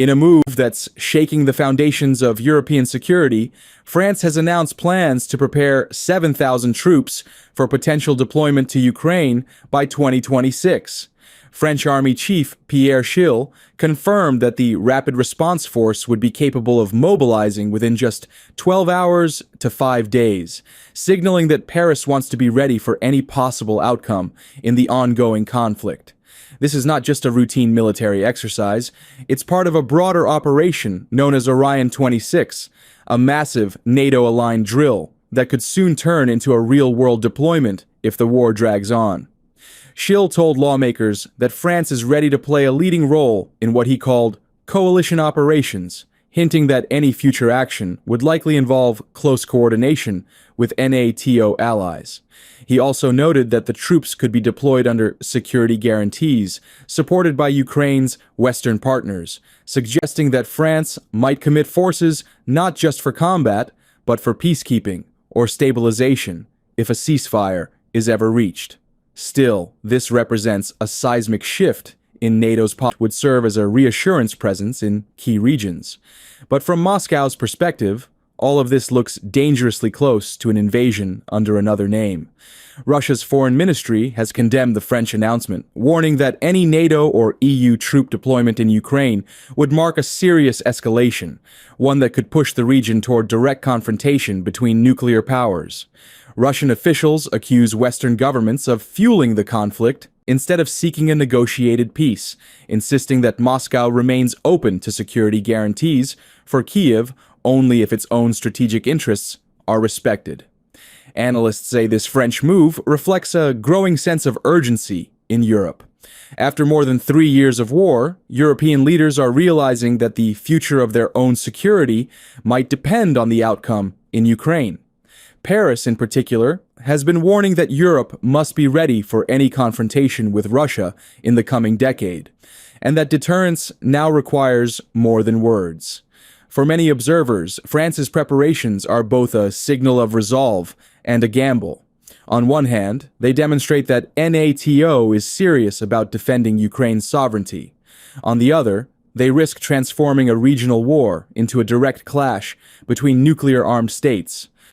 In a move that's shaking the foundations of European security, France has announced plans to prepare 7,000 troops for potential deployment to Ukraine by 2026. French Army Chief Pierre Schill confirmed that the Rapid Response Force would be capable of mobilizing within just 12 hours to 5 days, signaling that Paris wants to be ready for any possible outcome in the ongoing conflict. This is not just a routine military exercise, it's part of a broader operation known as Orion 26, a massive NATO-aligned drill that could soon turn into a real-world deployment if the war drags on. Schill told lawmakers that France is ready to play a leading role in what he called coalition operations, hinting that any future action would likely involve close coordination with NATO allies. He also noted that the troops could be deployed under security guarantees, supported by Ukraine's Western partners, suggesting that France might commit forces not just for combat, but for peacekeeping or stabilization if a ceasefire is ever reached. Still, this represents a seismic shift in NATO's policy, would serve as a reassurance presence in key regions. But from Moscow's perspective, all of this looks dangerously close to an invasion under another name. Russia's foreign ministry has condemned the French announcement, warning that any NATO or EU troop deployment in Ukraine would mark a serious escalation, one that could push the region toward direct confrontation between nuclear powers. Russian officials accuse Western governments of fueling the conflict instead of seeking a negotiated peace, insisting that Moscow remains open to security guarantees for Kyiv only if its own strategic interests are respected. Analysts say this French move reflects a growing sense of urgency in Europe. After more than 3 years of war, European leaders are realizing that the future of their own security might depend on the outcome in Ukraine. Paris, in particular, has been warning that Europe must be ready for any confrontation with Russia in the coming decade, and that deterrence now requires more than words. For many observers, France's preparations are both a signal of resolve and a gamble. On one hand, they demonstrate that NATO is serious about defending Ukraine's sovereignty. On the other, they risk transforming a regional war into a direct clash between nuclear-armed states,